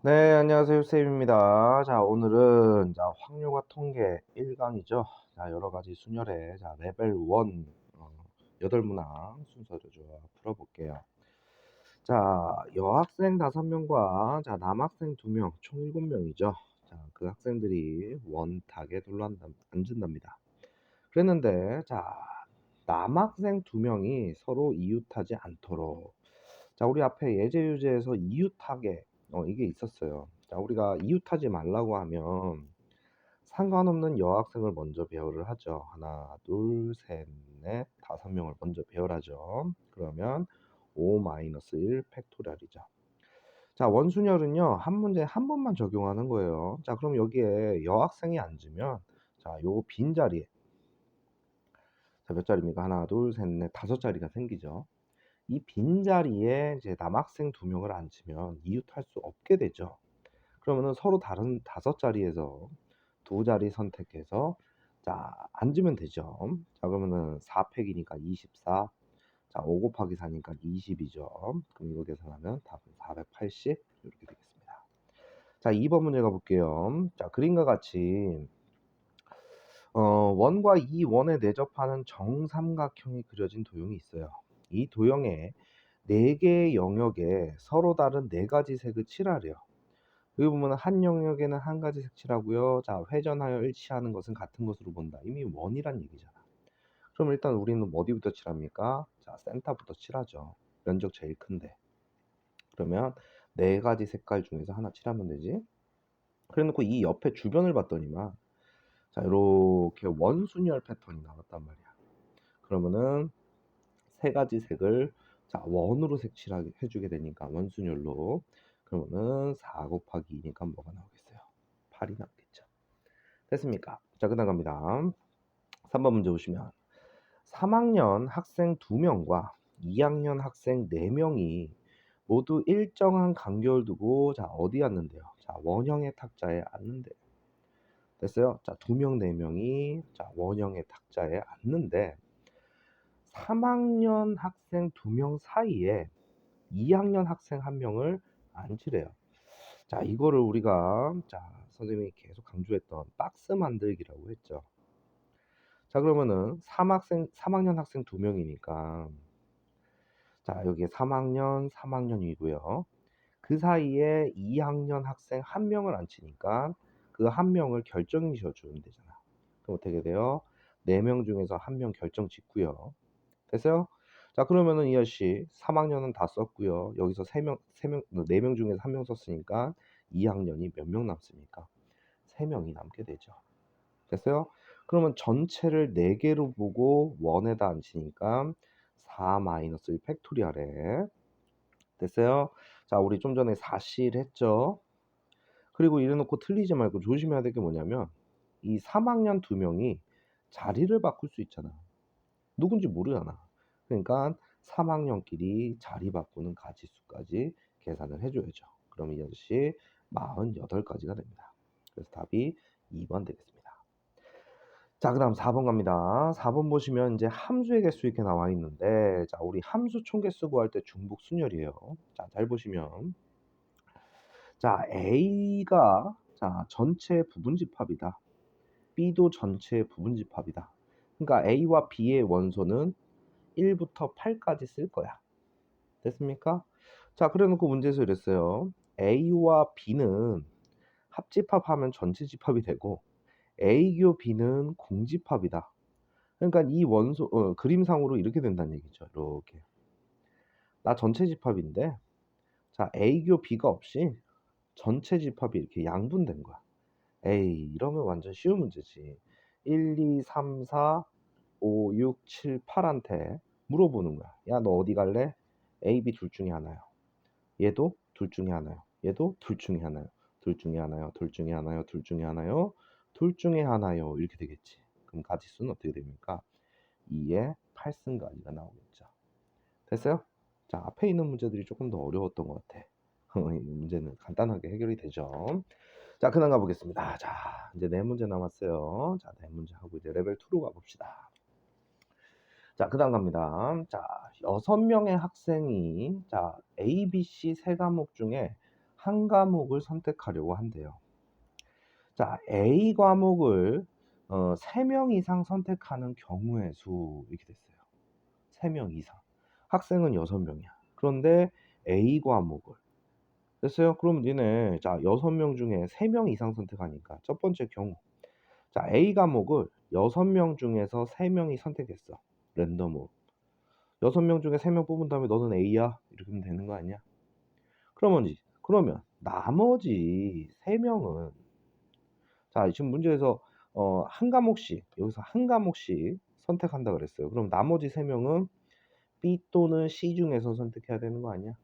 네, 안녕하세요. 쌤입니다. 자, 오늘은 확률과 통계 1강이죠. 자, 여러 가지 순열의 레벨 1 8 문항 순서를 좀 풀어볼게요. 자, 여학생 5명과 남학생 2명, 총 7명이죠. 자, 그 학생들이 원탁에 앉은답니다. 그랬는데, 남학생 2명이 서로 이웃하지 않도록. 자, 우리 앞에 예제 유제에서 이웃하게 이게 있었어요. 자, 우리가 이웃하지 말라고 하면 상관없는 여학생을 먼저 배열을 하죠. 하나, 둘, 셋, 넷, 5명을 먼저 배열하죠. 그러면 5-1 팩토리얼이죠. 자, 원순열은요, 한 문제에 한 번만 적용하는 거예요. 자, 그럼 여기에 여학생이 앉으면 요 빈자리에 몇 자리입니까? 하나, 둘, 셋, 넷, 5자리가 생기죠. 이 빈자리에 이제 남학생 2명을 앉히면 이웃할 수 없게 되죠. 그러면은 서로 다른 5자리에서 2자리 선택해서 앉으면 되죠. 자, 그러면은 4팩이니까 24. 자, 5 곱하기 4니까 20이죠. 그럼 이거 계산하면 답은 480 이렇게 되겠습니다. 자, 2번 문제 가볼게요. 자, 그림과 같이 원과 이 원에 내접하는 정삼각형이 그려진 도형이 있어요. 이 도형에 4개의 영역에 서로 다른 4가지 색을 칠하래요. 여기 보면 한 영역에는 한 가지 색 칠하고요. 자, 회전하여 일치하는 것은 같은 것으로 본다. 이미 원이란 얘기잖아. 그럼 일단 우리는 어디부터 칠합니까? 자, 센터부터 칠하죠. 면적 제일 큰데. 그러면 4가지 색깔 중에서 하나 칠하면 되지. 그래 놓고 이 옆에 주변을 봤더니만 자, 이렇게 원순열 패턴이 나왔단 말이야. 그러면은 3가지 색을 원으로 색칠하게 해주게 되니까 원순열로. 그러면은 4 곱하기 2니까 뭐가 나오겠어요? 8이 나오겠죠. 됐습니까? 자, 그다음 갑니다. 3번 문제 보시면 3학년 학생 2명과 2학년 학생 4명이 모두 일정한 간격을 두고 어디 앉는데요? 자, 원형의 탁자에 앉는데. 됐어요? 자, 2명, 4명이 원형의 탁자에 앉는데 3학년 학생 2명 사이에 2학년 학생 1명을 앉히래요. 자, 이거를 우리가 선생님이 계속 강조했던 박스 만들기라고 했죠. 자, 그러면은 3학년 학생 2명이니까 여기에 3학년이고요. 그 사이에 2학년 학생 1명을 앉히니까 그 1명을 결정이 지어주면 되잖아. 그럼 어떻게 돼요? 4명 중에서 1명 결정 짓고요. 됐어요? 자, 그러면은 이 아저씨 3학년은 다 썼고요. 여기서 4명 중에서 1명 썼으니까 2학년이 몇 명 남습니까? 3명이 남게 되죠. 됐어요? 그러면 전체를 4개로 보고 원에다 앉히니까 4-1 팩토리얼에. 됐어요? 자, 우리 좀 전에 4실 했죠? 그리고 이래 놓고 틀리지 말고 조심해야 될 게 뭐냐면 이 3학년 2명이 자리를 바꿀 수 있잖아. 누군지 모르잖아. 그러니까 3학년끼리 자리 바꾸는 가지수까지 계산을 해줘야죠. 그럼 이 아저씨 48가지가 됩니다. 그래서 답이 2번 되겠습니다. 자, 그다음 4번 갑니다. 4번 보시면 이제 함수의 개수 이렇게 나와 있는데 우리 함수 총개수 구할 때 중복 순열이에요. 자, 잘 보시면 A가 전체 부분집합이다. B도 전체 부분집합이다. 그러니까 A와 B의 원소는 1부터 8까지 쓸 거야. 됐습니까? 자, 그래 놓고 문제에서 이랬어요. A와 B는 합집합하면 전체 집합이 되고 A교 B는 공집합이다. 그러니까 이 원소 그림상으로 이렇게 된다는 얘기죠. 이렇게. 나 전체 집합인데 A교 B가 없이 전체 집합이 이렇게 양분된 거야. 에이, 이러면 완전 쉬운 문제지. 1, 2, 3, 4, 5, 6, 7, 8한테 물어보는 거야. 야, 너 어디 갈래? A, B 둘 중에 하나요. 얘도 둘 중에 하나요. 얘도 둘 중에 하나요. 둘 중에 하나요. 둘 중에 하나요. 둘 중에 하나요. 둘 중에 하나요. 이렇게 되겠지. 그럼 가지수는 어떻게 됩니까? 2의 8승가지가 나오겠죠. 됐어요? 자, 앞에 있는 문제들이 조금 더 어려웠던 것 같아. 이 문제는 간단하게 해결이 되죠. 자, 그다음 가보겠습니다. 자, 이제 4문제 남았어요. 자, 4문제 하고 이제 레벨 2로 가봅시다. 자, 그다음 갑니다. 자, 6명의 학생이 A, B, C 세 과목 중에 한 과목을 선택하려고 한대요. 자, A 과목을 3명 이상 선택하는 경우의 수 이렇게 됐어요. 3명 이상. 학생은 6명이야. 그런데 A 과목을 됐어요? 그럼 니네 자 6명 중에 3명 이상 선택하니까 첫 번째 경우 자 A 과목을 6명 중에서 3명이 선택했어. 랜덤으로. 6명 중에 3명 뽑은 다음에 너는 A야. 이렇게 하면 되는 거 아니야? 그러면 나머지 3명은 자 지금 문제에서 한 과목씩 여기서 한 과목씩 선택한다 그랬어요. 그럼 나머지 3명은 B 또는 C 중에서 선택해야 되는 거 아니야?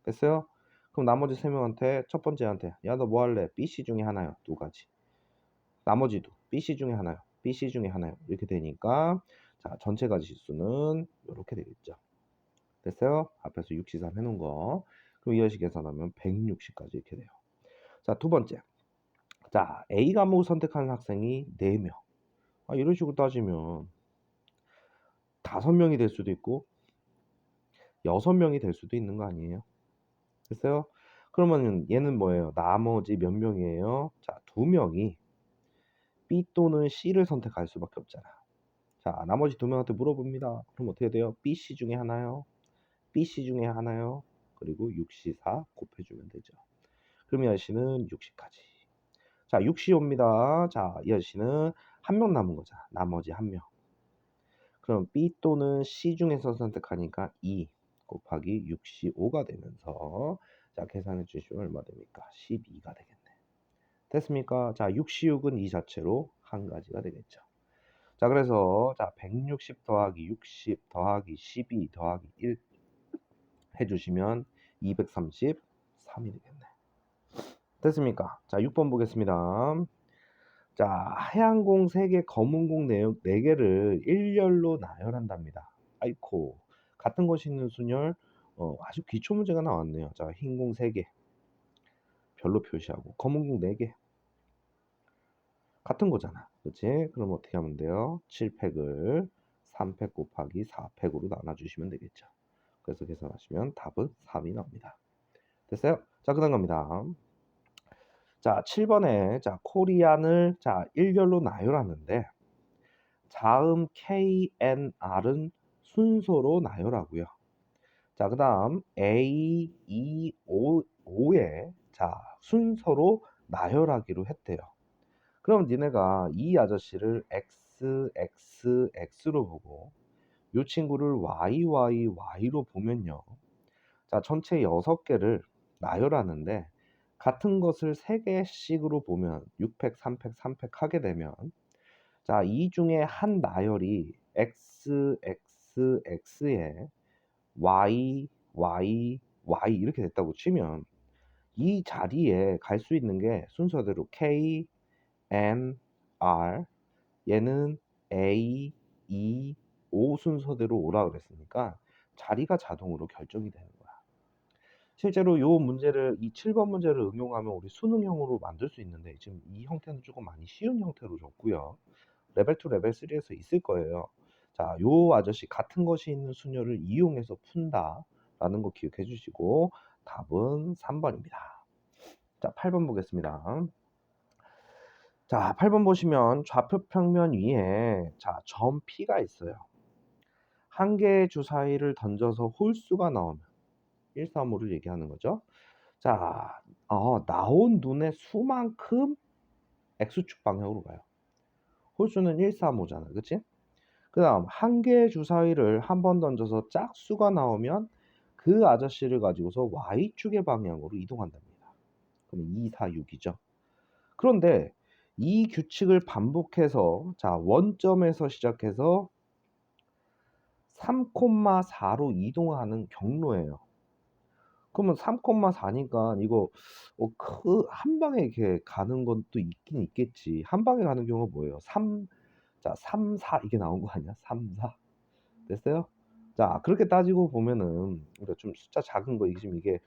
됐어요? 그럼 나머지 3명한테 첫 번째한테 야 너 뭐 할래? B, C 중에 하나요. 두 가지. 나머지도 B, C 중에 하나요. B, C 중에 하나요. 이렇게 되니까 자 전체 가지 실수는 이렇게 되겠죠. 됐어요? 앞에서 63 해놓은 거. 그럼 이어식 계산하면 160까지 이렇게 돼요. 자, 두 번째. 자, A 과목을 선택하는 학생이 4명. 이런 식으로 따지면 5명이 될 수도 있고 6명이 될 수도 있는 거 아니에요? 됐어요? 그러면 얘는 뭐예요? 나머지 몇 명이에요? 자, 2명이 B 또는 C를 선택할 수밖에 없잖아. 자, 나머지 2명한테 물어봅니다. 그럼 어떻게 돼요? B, C 중에 하나요? B, C 중에 하나요? 그리고 6C4 곱해주면 되죠. 그럼 이 아저씨는 60까지. 자, 60 옵니다. 자, 이 아저씨는 한 명 남은 거잖아. 나머지 한 명. 그럼 B 또는 C 중에서 선택하니까 2 곱하기 65가 되면서 자, 계산해 주시면 얼마 됩니까? 12가 되겠네. 됐습니까? 자, 66은 이 자체로 한 가지가 되겠죠. 자, 그래서 자, 160 더하기 60 더하기 12 더하기 1 해주시면 233이 되겠네. 됐습니까? 자, 6번 보겠습니다. 자, 하얀 공 3개, 검은 공 4개를 일렬로 나열한답니다. 아이코, 같은 것이 있는 순열, 아주 기초 문제가 나왔네요. 자, 흰 공 3개, 별로 표시하고, 검은 공 4개. 같은 거잖아. 그치? 그럼 어떻게 하면 돼요? 7팩을 3팩 곱하기 4팩으로 나눠주시면 되겠죠. 그래서 계산하시면 답은 3이 나옵니다. 됐어요? 자, 그 다음 갑니다. 자, 7번에 자, 코리안을 자, 일렬로 나열하는데 자음 K, N, R은 순서로 나열하고요. 자, 그 다음 A, E, O에 자, 순서로 나열하기로 했대요. 그럼 니네가 이 아저씨를 X, X, X로 보고 이 친구를 Y, Y, Y로 보면요. 자, 전체 6개를 나열하는데 같은 것을 3개씩으로 보면 6팩, 3팩, 3팩 하게 되면 자, 이 중에 한 나열이 X, X, X에 Y, Y, Y 이렇게 됐다고 치면 이 자리에 갈 수 있는 게 순서대로 K, N, R 얘는 A, E, O 순서대로 오라 그랬으니까 자리가 자동으로 결정이 되는 거야. 실제로 이 문제를 이 7번 문제를 응용하면 우리 수능형으로 만들 수 있는데 지금 이 형태는 조금 많이 쉬운 형태로 줬고요. 레벨 2, 레벨 3에서 있을 거예요. 자, 요 아저씨 같은 것이 있는 순열을 이용해서 푼다라는 거 기억해 주시고 답은 3번입니다. 자, 8번 보겠습니다. 자, 8번 보시면 좌표 평면 위에 자, 점 P가 있어요. 한 개의 주사위를 던져서 홀수가 나오면 1, 3, 5를 얘기하는 거죠. 자, 나온 눈의 수만큼 X축 방향으로 가요. 홀수는 1, 3, 5잖아. 그치? 그 다음 한 개의 주사위를 한 번 던져서 짝수가 나오면 그 아저씨를 가지고서 Y축의 방향으로 이동한답니다. 그럼 2, 4, 6이죠. 그런데 이 규칙을 반복해서 자 원점에서 시작해서 3,4로 이동하는 경로예요. 그러면 3,4니까 이거 한 방에 이렇게 가는 건 또 있긴 있겠지. 한 방에 가는 경우가 뭐예요? 3, 4 이게 나온 거 아니야? 3, 4 됐어요? 자, 그렇게 따지고 보면은 그러니까 좀 숫자 작은 거 지금 이게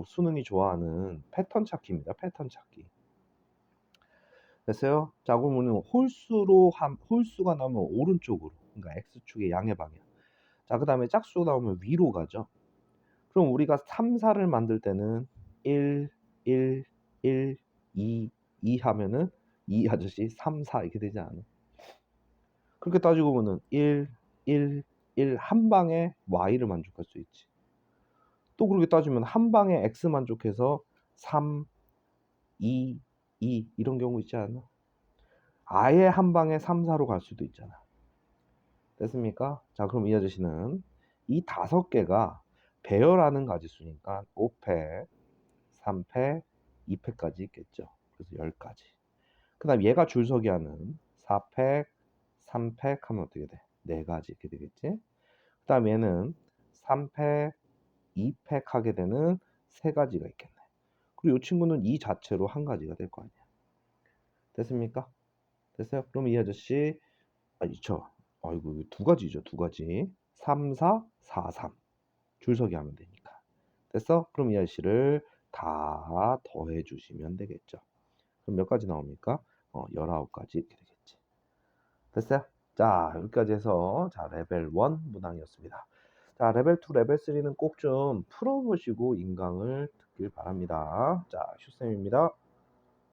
수능이 좋아하는 패턴 찾기입니다. 패턴 찾기. 됐어요? 자, 그러면 홀수가 나오면 오른쪽으로, 그러니까 X축의 양의 방향. 자, 그 다음에 짝수가 나오면 위로 가죠. 그럼 우리가 3, 4를 만들 때는 1, 1, 1, 2, 2 하면은 2 아저씨 3, 4 이렇게 되지 않아? 그렇게 따지고 보면은 1, 1, 1 한 방에 Y를 만족할 수 있지. 또 그렇게 따지면 한 방에 X 만족해서 3, 2, 2 이런 경우 있지 않아? 아예 한 방에 3, 4로 갈 수도 있잖아. 됐습니까? 자, 그럼 이 아저씨는 이 5개가 배열하는 가지수니까 5팩, 3팩, 2팩까지 있겠죠. 그래서 10가지. 그다음 얘가 줄서기 하는 4팩, 3팩 하면 어떻게 돼? 4가지 이렇게 되겠지. 그다음 얘는 3팩, 2팩 하게 되는 3가지가 있겠네. 그리고 이 친구는 이 자체로 한 가지가 될 거 아니야. 됐습니까? 됐어요? 그럼 이 아저씨 저 아이고 이거 2가지죠. 2가지. 3, 4, 4, 3 줄서기 하면 되니까. 됐어? 그럼 이 아저씨를 다 더해 주시면 되겠죠. 그럼 몇 가지 나옵니까? 19가지 이렇게 되겠지. 됐어요? 자, 여기까지 해서 자, 레벨 1 문항이었습니다. 자, 레벨 2, 레벨 3는 꼭 좀 풀어보시고 인강을 듣길 바랍니다. 자, 슈쌤입니다.